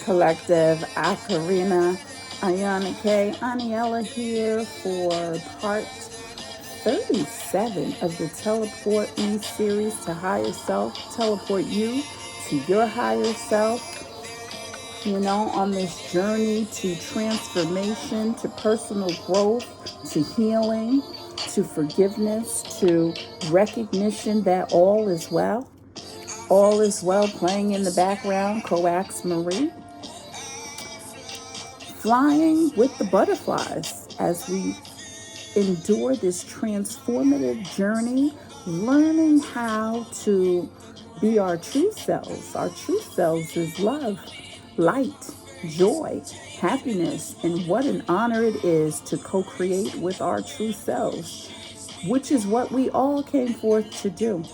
Collective, Akarina, Ayana K, Aniela here for part 37 of the Teleport Me series to higher self. Teleport you to your higher self, on this journey to transformation, to personal growth, to healing, to forgiveness, to recognition that all is well. All is well, playing in the background, Coax Marie, flying with the butterflies as we endure this transformative journey, learning how to be our true selves. Our true selves is love, light, joy, happiness, and what an honor it is to co-create with our true selves, which is what we all came forth to do.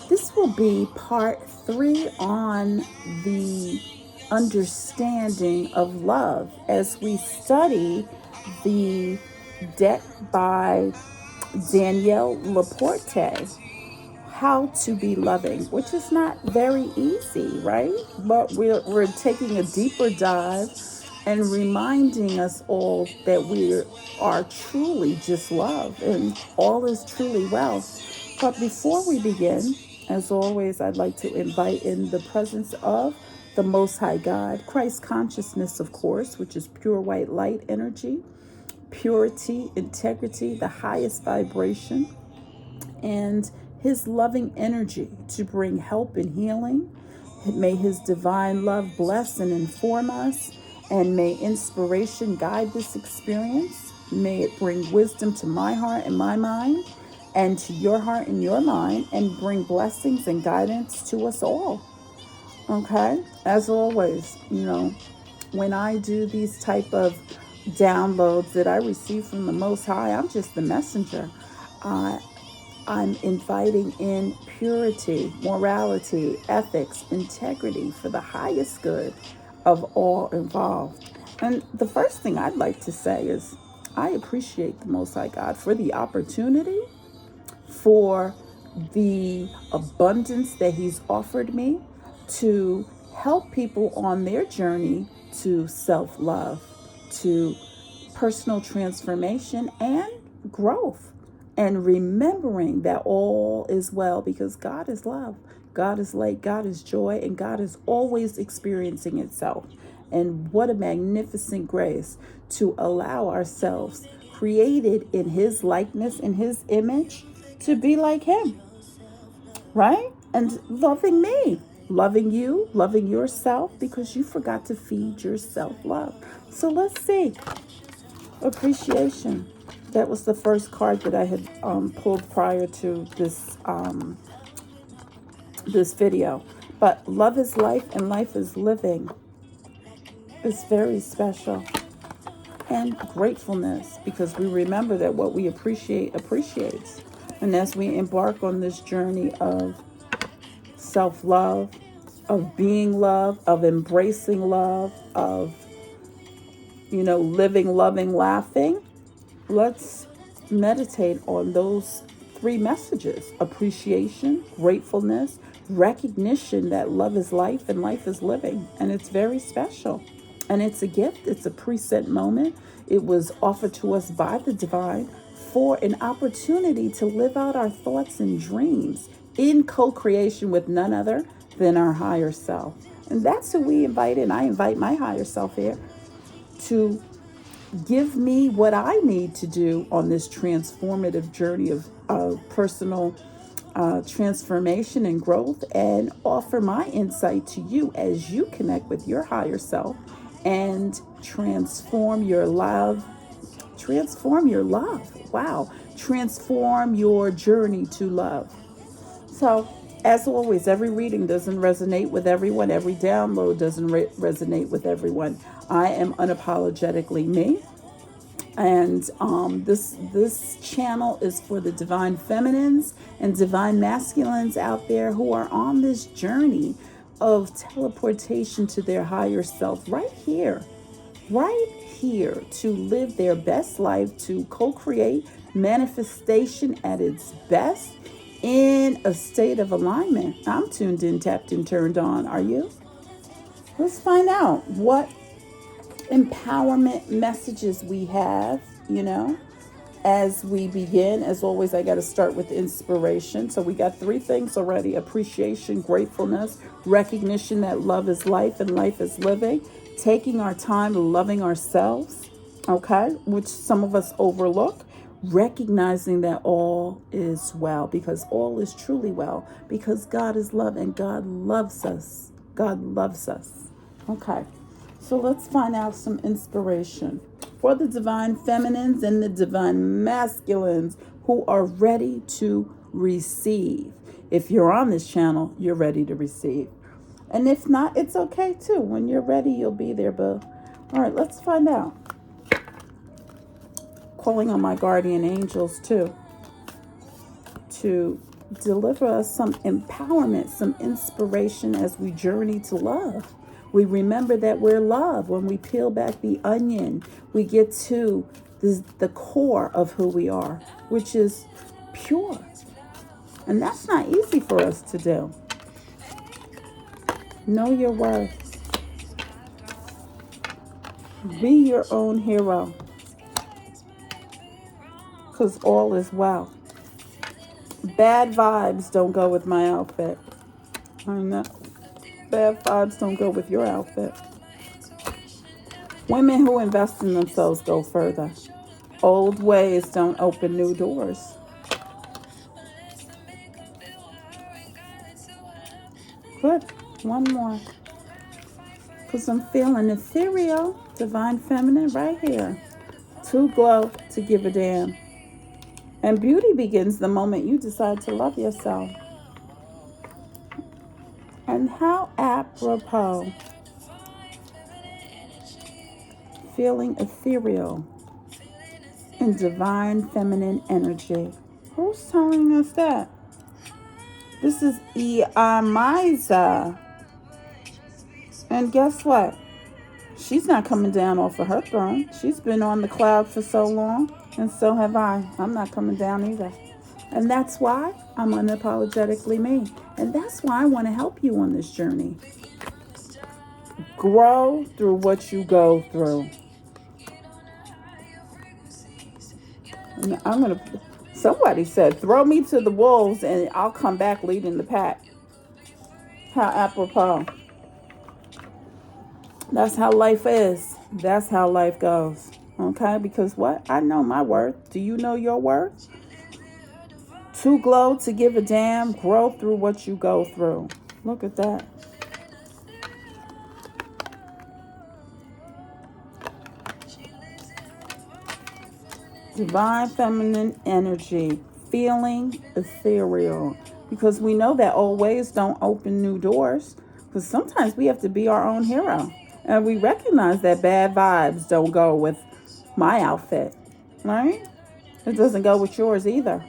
This will be part 3 on the understanding of love as we study the deck by Danielle LaPorte, How to Be Loving, which is not very easy, right? But we're taking a deeper dive and reminding us all that we are truly just love and all is truly well. But before we begin, as always, I'd like to invite in the presence of the Most High God, Christ consciousness, of course, which is pure white light energy, purity, integrity, the highest vibration, and his loving energy to bring help and healing. May his divine love bless and inform us, and may inspiration guide this experience. May it bring wisdom to my heart and my mind, and to your heart and your mind, and bring blessings and guidance to us all. Okay, as always, when I do these type of downloads that I receive from the Most High, I'm just the messenger. I'm inviting in purity, morality, ethics, integrity for the highest good of all involved. And the first thing I'd like to say is I appreciate the Most High God for the opportunity, for the abundance that he's offered me to help people on their journey to self-love, to personal transformation and growth, and remembering that all is well because God is love, God is light, God is joy, and God is always experiencing itself. And what a magnificent grace to allow ourselves, created in his likeness, in his image, to be like him, right? And loving me, loving you, loving yourself, because you forgot to feed yourself love. So let's see. Appreciation. That was the first card that I had pulled prior to this video. But love is life and life is living. It's very special. And gratefulness, because we remember that what we appreciate appreciates. And as we embark on this journey of self-love, of being love, of embracing love, of, living, loving, laughing, let's meditate on those 3 messages: appreciation, gratefulness, recognition that love is life and life is living. And it's very special. And it's a gift. It's a present moment. It was offered to us by the divine for an opportunity to live out our thoughts and dreams in co-creation with none other than our higher self. And that's who we invite in. I invite my higher self here to give me what I need to do on this transformative journey of personal transformation and growth, and offer my insight to you as you connect with your higher self and transform your love. Transform your love. Wow. Transform your journey to love. So, as always, every reading doesn't resonate with everyone. Every download doesn't resonate with everyone. I am unapologetically me. And this channel is for the divine feminines and divine masculines out there who are on this journey of teleportation to their higher self, right here to live their best life, to co-create manifestation at its best in a state of alignment. I'm tuned in, tapped in, turned on. Are you? Let's find out what empowerment messages we have, as we begin. As always, I got to start with inspiration. So we got 3 things already: appreciation, gratefulness, recognition that love is life and life is living, taking our time, loving ourselves, okay, which some of us overlook, recognizing that all is well, because all is truly well, because God is love and God loves us. God loves us. Okay. So let's find out some inspiration for the divine feminines and the divine masculines who are ready to receive. If you're on this channel, you're ready to receive. And if not, it's okay too. When you're ready, you'll be there, boo. All right, let's find out. Calling on my guardian angels too, to deliver us some empowerment, some inspiration as we journey to love. We remember that we're love. When we peel back the onion, we get to the core of who we are, which is pure. And that's not easy for us to do. Know your worth. Be your own hero. Because all is well. Bad vibes don't go with my outfit. I know. Bad vibes don't go with your outfit. Women who invest in themselves go further. Old ways don't open new doors. Good. One more. Because I'm feeling ethereal, divine feminine right here. Too glow to give a damn. And beauty begins the moment you decide to love yourself. And how apropos. Feeling ethereal in divine feminine energy. Who's telling us that? This is Miza. And guess what? She's not coming down off of her throne. She's been on the cloud for so long, and so have I. I'm not coming down either. And that's why I'm unapologetically me. And that's why I want to help you on this journey. Grow through what you go through. And somebody said, throw me to the wolves and I'll come back leading the pack. How apropos. That's how life is. That's how life goes. Okay? Because what? I know my worth. Do you know your worth? Too glow to give a damn. Grow through what you go through. Look at that. Divine feminine energy. Feeling ethereal. Because we know that old ways don't open new doors. Because sometimes we have to be our own hero. And we recognize that bad vibes don't go with my outfit. Right? It doesn't go with yours either.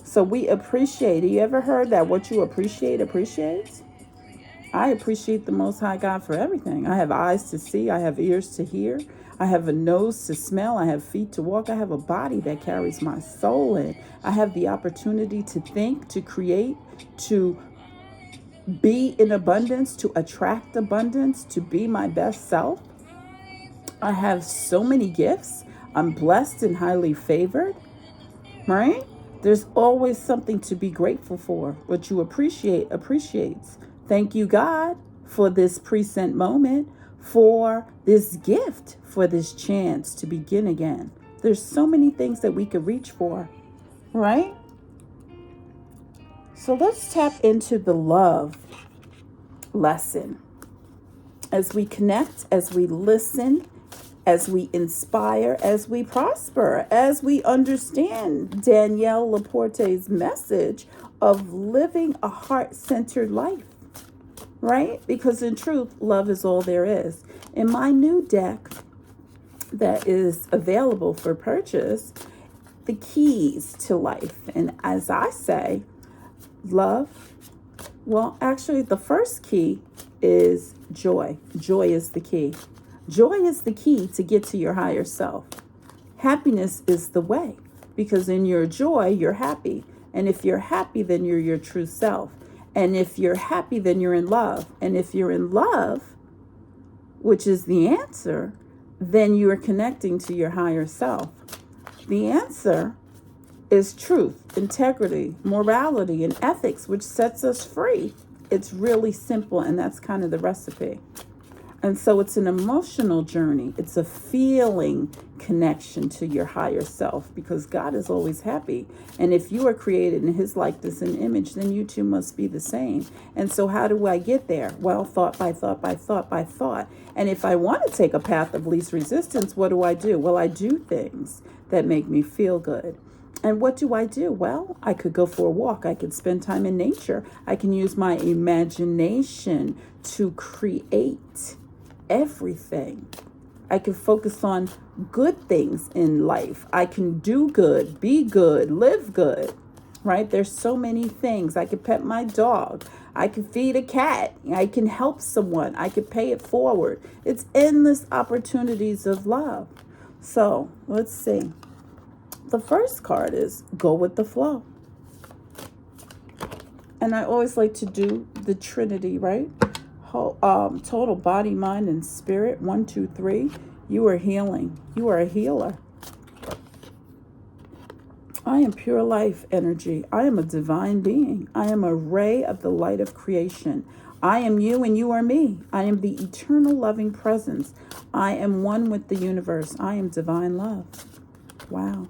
So we appreciate. You ever heard that what you appreciate appreciates? I appreciate the Most High God for everything. I have eyes to see. I have ears to hear. I have a nose to smell. I have feet to walk. I have a body that carries my soul in. I have the opportunity to think, to create, to be in abundance, to attract abundance, to be my best self. I have so many gifts. I'm blessed and highly favored. Right? There's always something to be grateful for. What you appreciate appreciates. Thank you, God, for this present moment, for this gift, for this chance to begin again. There's so many things that we could reach for, right? So let's tap into the love lesson. As we connect, as we listen, as we inspire, as we prosper, as we understand Danielle LaPorte's message of living a heart-centered life, right? Because in truth, love is all there is. In my new deck that is available for purchase, the keys to life. And as I say, love, well, actually the first key is joy. Joy is the key. Joy is the key to get to your higher self. Happiness is the way, because in your joy, you're happy. And if you're happy, then you're your true self. And if you're happy, then you're in love. And if you're in love, which is the answer, then you are connecting to your higher self. The answer is truth, integrity, morality, and ethics, which sets us free. It's really simple, and that's kind of the recipe. And so it's an emotional journey. It's a feeling connection to your higher self, because God is always happy. And if you are created in his likeness and image, then you too must be the same. And so how do I get there? Well, thought by thought by thought by thought. And if I want to take a path of least resistance, what do? Well, I do things that make me feel good. And what do? Well, I could go for a walk. I could spend time in nature. I can use my imagination to create everything. I can focus on good things in life. I can do good, be good, live good, right? There's so many things. I can pet my dog. I can feed a cat. I can help someone. I can pay it forward. It's endless opportunities of love. So let's see. The first card is go with the flow. And I always like to do the Trinity, right? Total body, mind, and spirit. 1, 2, 3. You are healing. You are a healer. I am pure life energy. I am a divine being. I am a ray of the light of creation. I am you and you are me. I am the eternal loving presence. I am one with the universe. I am divine love. Wow.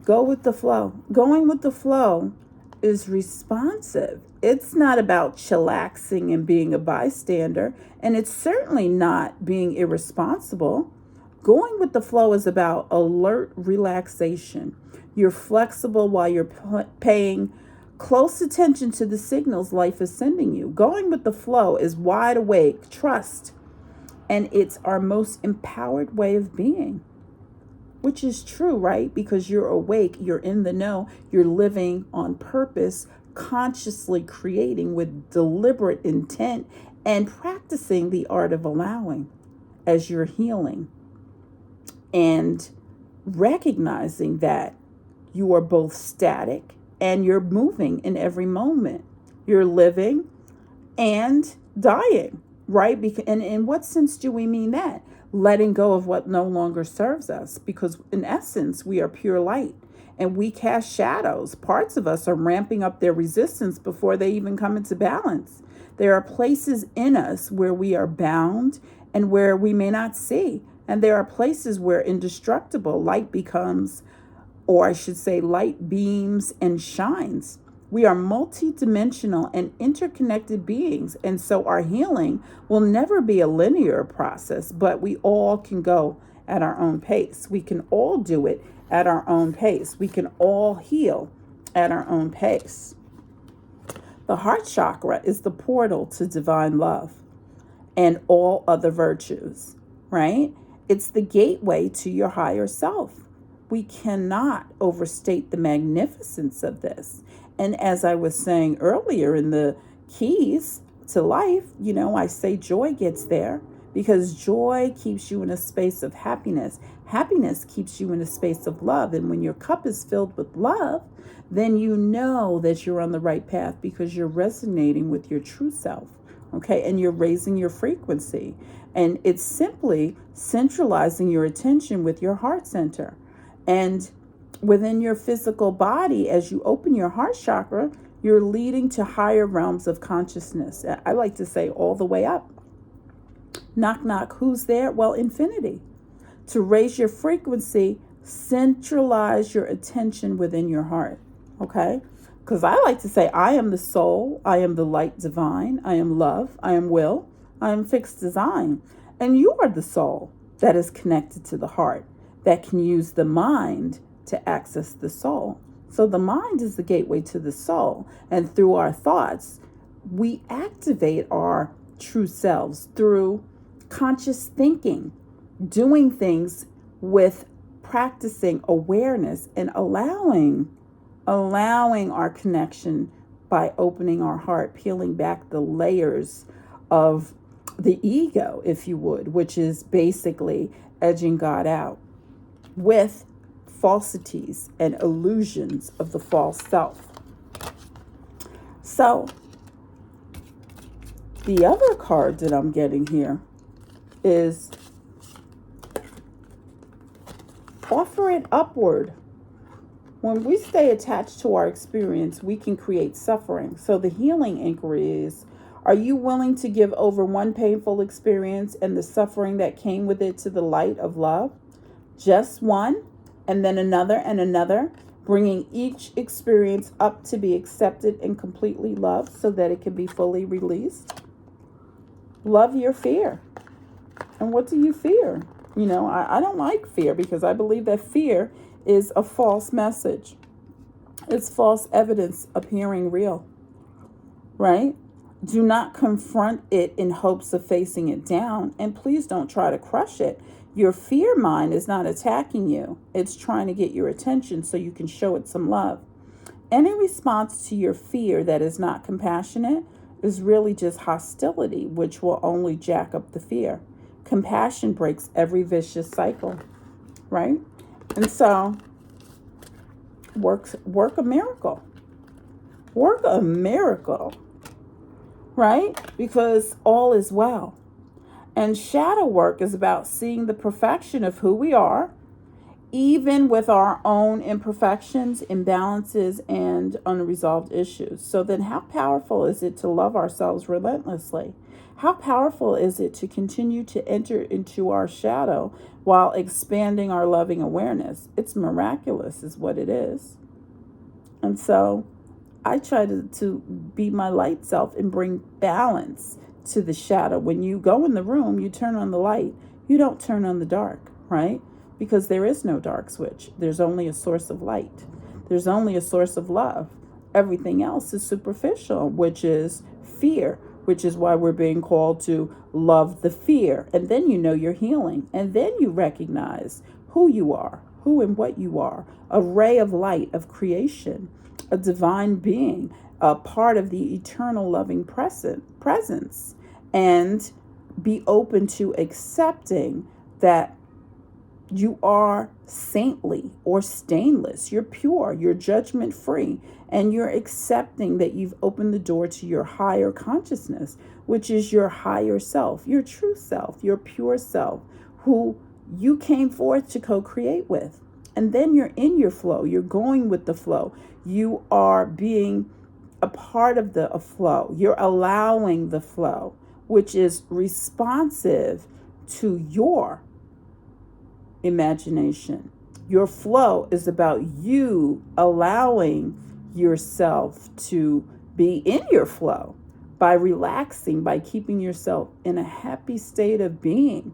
Go with the flow. Going with the flow is responsive. It's not about chillaxing and being a bystander, and it's certainly not being irresponsible. Going with the flow is about alert relaxation. You're flexible while you're paying close attention to the signals life is sending you. Going with the flow is wide awake, trust, and it's our most empowered way of being. Which is true, right? Because you're awake, you're in the know, you're living on purpose, consciously creating with deliberate intent, and practicing the art of allowing as you're healing. And recognizing that you are both static and you're moving in every moment. You're living and dying, right? And in what sense do we mean that? Letting go of what no longer serves us, because in essence, we are pure light and we cast shadows. Parts of us are ramping up their resistance before they even come into balance. There are places in us where we are bound and where we may not see. And there are places where indestructible light becomes, or I should say, light beams and shines. We are multidimensional and interconnected beings, and so our healing will never be a linear process, but we all can go at our own pace. We can all do it at our own pace. We can all heal at our own pace. The heart chakra is the portal to divine love and all other virtues, right? It's the gateway to your higher self. We cannot overstate the magnificence of this. And as I was saying earlier in the keys to life, I say joy gets there because joy keeps you in a space of happiness. Happiness keeps you in a space of love. And when your cup is filled with love, then you know that you're on the right path because you're resonating with your true self. Okay, and you're raising your frequency. And it's simply centralizing your attention with your heart center. And within your physical body, as you open your heart chakra, you're leading to higher realms of consciousness. I like to say all the way up. Knock, knock, who's there? Well, infinity. To raise your frequency, centralize your attention within your heart. Okay? Because I like to say, I am the soul, I am the light divine, I am love, I am will, I am fixed design. And you are the soul that is connected to the heart, that can use the mind to access the soul. So the mind is the gateway to the soul. And through our thoughts, we activate our true selves through conscious thinking, doing things with practicing awareness and allowing our connection by opening our heart, peeling back the layers of the ego, if you would, which is basically edging God out with falsities and illusions of the false self. So the other card that I'm getting here is offer it upward. When we stay attached to our experience, we can create suffering. So the healing inquiry is, are you willing to give over one painful experience and the suffering that came with it to the light of love? Just one, and then another and another, bringing each experience up to be accepted and completely loved so that it can be fully released. Love your fear. And what do you fear? You know, I don't like fear because I believe that fear is a false message. It's false evidence appearing real, right? Do not confront it in hopes of facing it down, and please don't try to crush it. Your fear mind is not attacking you. It's trying to get your attention so you can show it some love. Any response to your fear that is not compassionate is really just hostility, which will only jack up the fear. Compassion breaks every vicious cycle, right? And so, work a miracle. Work a miracle, right? Because all is well. And shadow work is about seeing the perfection of who we are, even with our own imperfections, imbalances, and unresolved issues. So then how powerful is it to love ourselves relentlessly? How powerful is it to continue to enter into our shadow while expanding our loving awareness? It's miraculous is what it is. And so I try to be my light self and bring balance to the shadow. When you go in the room, you turn on the light. You don't turn on the dark, right? Because there is no dark switch. There's only a source of light. There's only a source of love. Everything else is superficial, which is fear, which is why we're being called to love the fear. And then you know you're healing. And then you recognize who you are, who and what you are, a ray of light of creation, a divine being, a part of the eternal loving presence, and be open to accepting that you are saintly or stainless. You're pure, you're judgment free, and you're accepting that you've opened the door to your higher consciousness, which is your higher self, your true self, your pure self, who you came forth to co-create with. And then you're in your flow. You're going with the flow. You are being a part of the flow. You're allowing the flow, which is responsive to your imagination. Your flow is about you allowing yourself to be in your flow by relaxing, by keeping yourself in a happy state of being,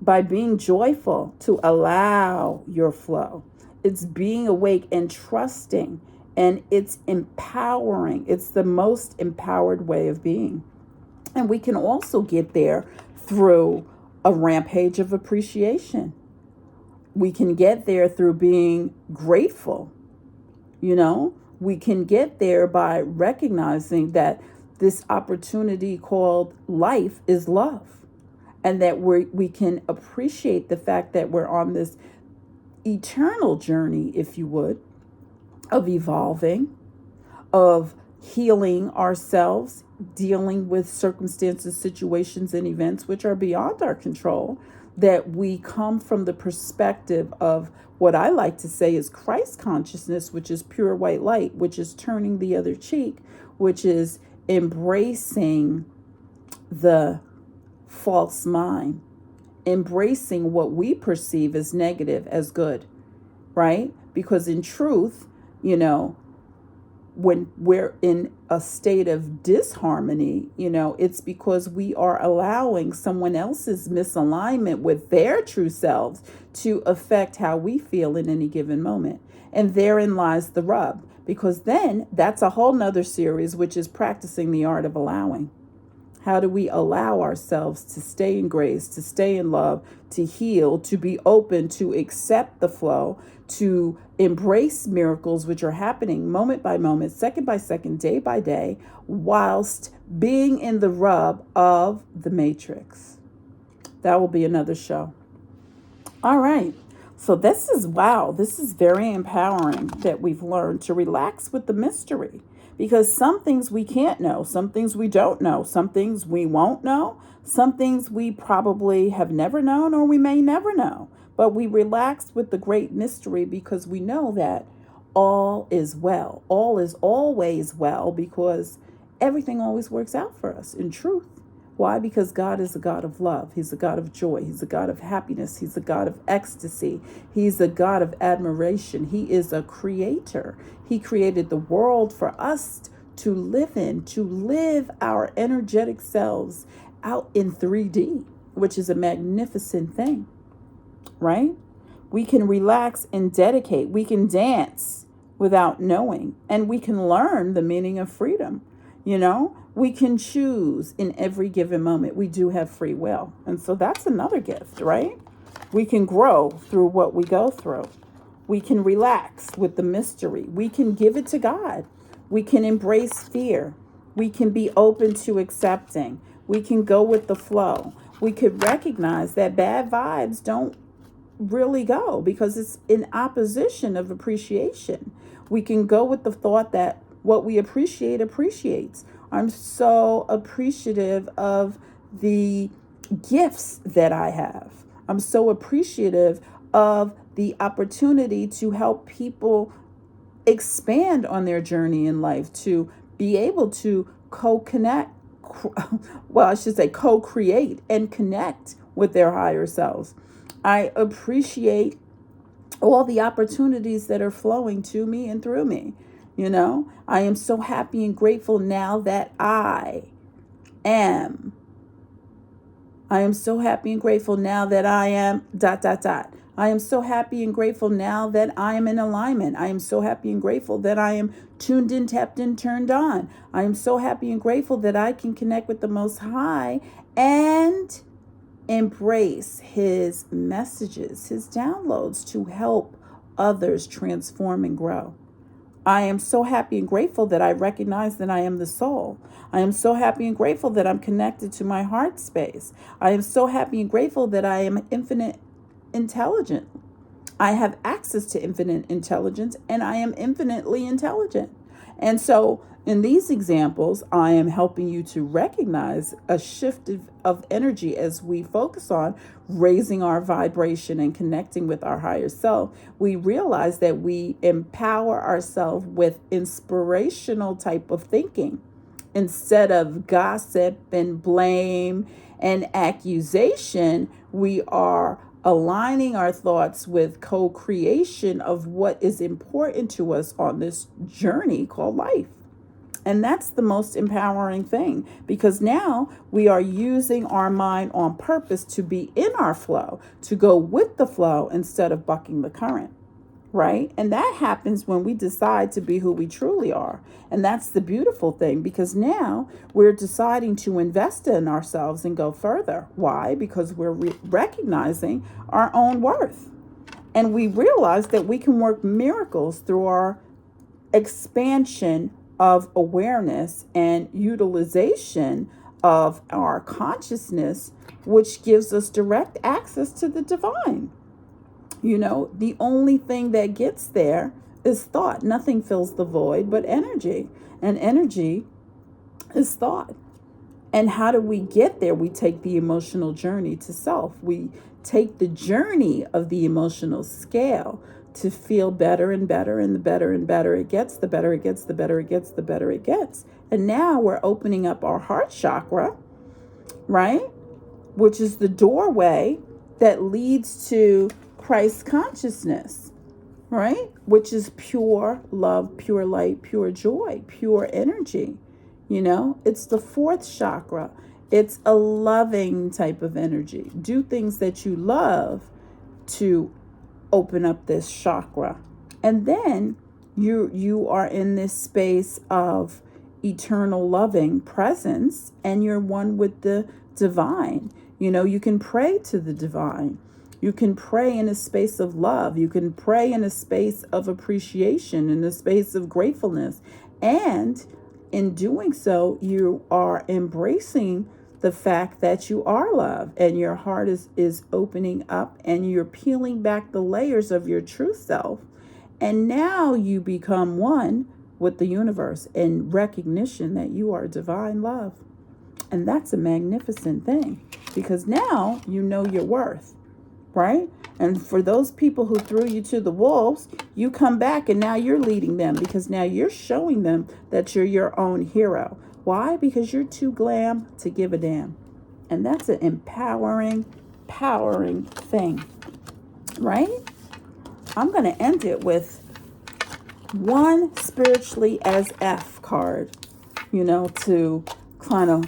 by being joyful to allow your flow. It's being awake and trusting, and it's empowering. It's the most empowered way of being. And we can also get there through a rampage of appreciation. We can get there through being grateful. You know, we can get there by recognizing that this opportunity called life is love, and that we can appreciate the fact that we're on this eternal journey, if you would, of evolving, of healing ourselves, dealing with circumstances, situations, and events which are beyond our control, that we come from the perspective of what I like to say is Christ consciousness, which is pure white light, which is turning the other cheek, which is embracing the false mind, embracing what we perceive as negative as good, right? Because in truth, you know, when we're in a state of disharmony, you know, it's because we are allowing someone else's misalignment with their true selves to affect how we feel in any given moment. And therein lies the rub, because then that's a whole nother series, which is practicing the art of allowing. How do we allow ourselves to stay in grace, to stay in love, to heal, to be open, to accept the flow, to embrace miracles which are happening moment by moment, second by second, day by day, whilst being in the rub of the matrix? That will be another show. All right. So this is very empowering that we've learned to relax with the mystery, Because some things we can't know, some things we don't know, some things we won't know, some things we probably have never known or we may never know. But we relax with the great mystery because we know that all is well. All is always well because everything always works out for us in truth. Why? Because God is a God of love. He's a God of joy. He's a God of happiness. He's a God of ecstasy. He's a God of admiration. He is a creator. He created the world for us to live in, to live our energetic selves out in 3D, which is a magnificent thing, right? We can relax and dedicate. We can dance without knowing, and we can learn the meaning of freedom. We can choose in every given moment. We do have free will. And so that's another gift, right? We can grow through what we go through. We can relax with the mystery. We can give it to God. We can embrace fear. We can be open to accepting. We can go with the flow. We could recognize that bad vibes don't really go because it's in opposition of appreciation. We can go with the thought that what we appreciate appreciates. I'm so appreciative of the gifts that I have. I'm so appreciative of the opportunity to help people expand on their journey in life, to be able to co-create and connect with their higher selves. I appreciate all the opportunities that are flowing to me and through me. I am so happy and grateful now that I am. I am so happy and grateful now that I am ... I am so happy and grateful now that I am in alignment. I am so happy and grateful that I am tuned in, tapped in, turned on. I am so happy and grateful that I can connect with the Most High and embrace His messages, His downloads to help others transform and grow. I am so happy and grateful that I recognize that I am the soul. I am so happy and grateful that I'm connected to my heart space. I am so happy and grateful that I am infinite intelligent. I have access to infinite intelligence and I am infinitely intelligent. And so in these examples, I am helping you to recognize a shift of energy as we focus on raising our vibration and connecting with our higher self. We realize that we empower ourselves with inspirational type of thinking instead of gossip and blame and accusation. We are aligning our thoughts with co-creation of what is important to us on this journey called life. And that's the most empowering thing, because now we are using our mind on purpose to be in our flow, to go with the flow instead of bucking the current, right? And that happens when we decide to be who we truly are. And that's the beautiful thing, because now we're deciding to invest in ourselves and go further. Why? Because we're recognizing our own worth. And we realize that we can work miracles through our expansion of awareness and utilization of our consciousness, which gives us direct access to the divine. The only thing that gets there is thought. Nothing fills the void but energy, and energy is thought. And how do we get there? We take the emotional journey to self. We take the journey of the emotional scale to feel better and better, and the better and better it gets, the better it gets, the better it gets, the better it gets. And now we're opening up our heart chakra, right? Which is the doorway that leads to Christ consciousness, right? Which is pure love, pure light, pure joy, pure energy. It's the fourth chakra. It's a loving type of energy. Do things that you love to open up this chakra. And then you are in this space of eternal loving presence, and you're one with the divine. You can pray to the divine. You can pray in a space of love. You can pray in a space of appreciation, in a space of gratefulness. And in doing so, you are embracing the fact that you are love, and your heart is opening up, and you're peeling back the layers of your true self. And now you become one with the universe in recognition that you are divine love. And that's a magnificent thing, because now you know your worth, right? And for those people who threw you to the wolves, you come back and now you're leading them, because now you're showing them that you're your own hero. Why? Because you're too glam to give a damn. And that's an empowering thing, right? I'm going to end it with one spiritually as F card, to kind of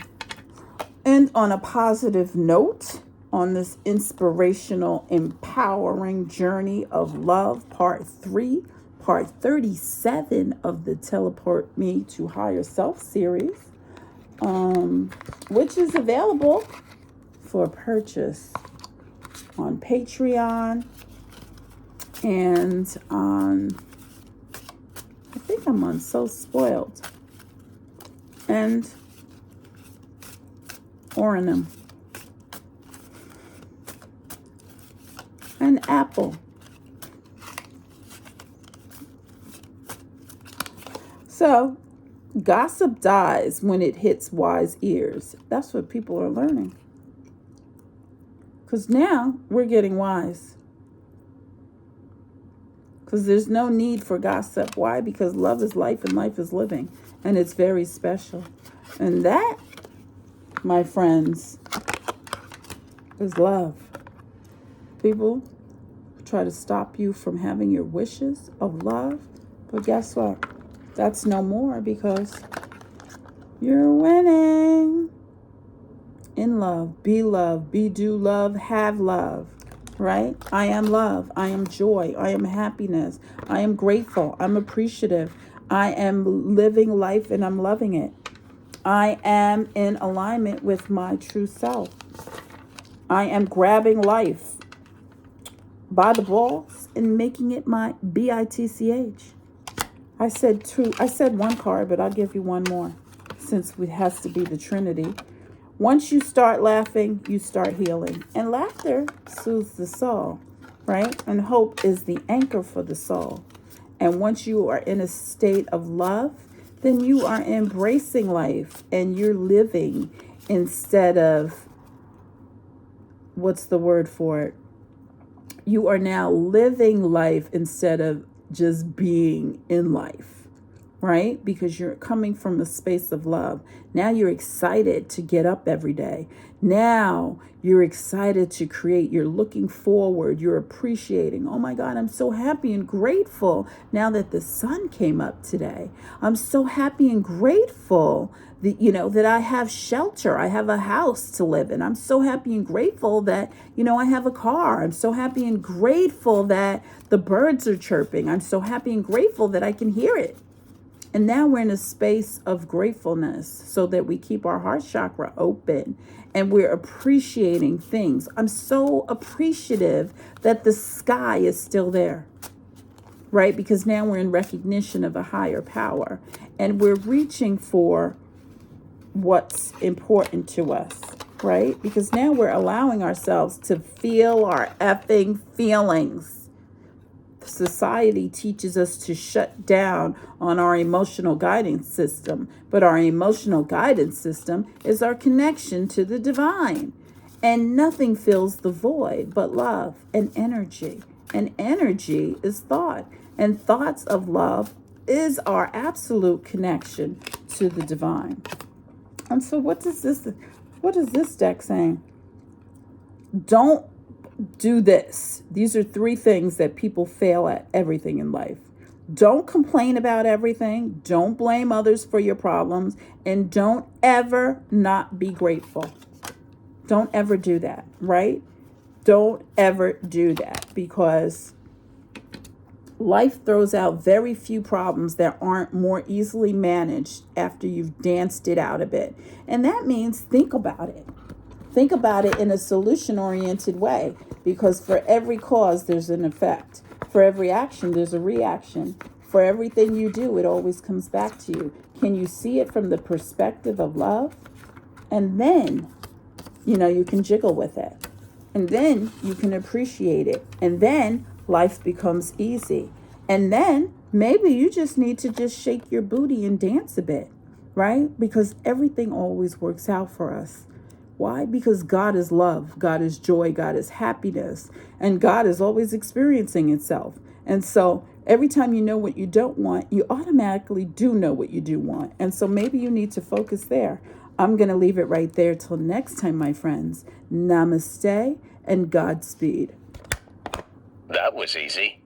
end on a positive note on this inspirational, empowering journey of love, part 3, part 37 of the Teleport Me to Higher Self series, which is available for purchase on Patreon and on, I think I'm on So Spoiled and Rmbrng and Apple. So, gossip dies when it hits wise ears. That's what people are learning. Because now we're getting wise. Because there's no need for gossip. Why? Because love is life and life is living. And it's very special. And that, my friends, is love. People try to stop you from having your wishes of love. But guess what? That's no more, because you're winning. In love, be do love, have love, right? I am love. I am joy. I am happiness. I am grateful. I'm appreciative. I am living life and I'm loving it. I am in alignment with my true self. I am grabbing life by the balls and making it my BITCH. I said one card, but I'll give you one more, since it has to be the Trinity. Once you start laughing, you start healing. And laughter soothes the soul, right? And hope is the anchor for the soul. And once you are in a state of love, then you are embracing life and you're living instead of, what's the word for it? You are now living life instead of just being in life, right? Because you're coming from a space of love. Now you're excited to get up every day. Now you're excited to create. You're looking forward. You're appreciating. Oh my God, I'm so happy and grateful now that the sun came up today. I'm so happy and grateful that I have shelter. I have a house to live in. I'm so happy and grateful that, I have a car. I'm so happy and grateful that the birds are chirping. I'm so happy and grateful that I can hear it. And now we're in a space of gratefulness so that we keep our heart chakra open and we're appreciating things. I'm so appreciative that the sky is still there, right? Because now we're in recognition of a higher power and we're reaching for what's important to us, right? Because now we're allowing ourselves to feel our effing feelings. Society teaches us to shut down on our emotional guidance system, but our emotional guidance system is our connection to the divine. And nothing fills the void but love and energy. And energy is thought. And thoughts of love is our absolute connection to the divine. And so what is this deck saying? Don't do this. These are 3 things that people fail at everything in life. Don't complain about everything. Don't blame others for your problems. And don't ever not be grateful. Don't ever do that, right? Don't ever do that, because life throws out very few problems that aren't more easily managed after you've danced it out a bit. And that means think about it. Think about it in a solution-oriented way, because for every cause, there's an effect. For every action, there's a reaction. For everything you do, it always comes back to you. Can you see it from the perspective of love? And then, you can jiggle with it. And then you can appreciate it. And then life becomes easy. And then Maybe you just need to just shake your booty and dance a bit, right? Because everything always works out for us. Why? Because God is love, God is joy, God is happiness, and God is always experiencing itself. And so every time you know what you don't want, you automatically do know what you do want. And so maybe you need to focus there. I'm going to leave it right there till next time, my friends. Namaste and Godspeed. That was easy.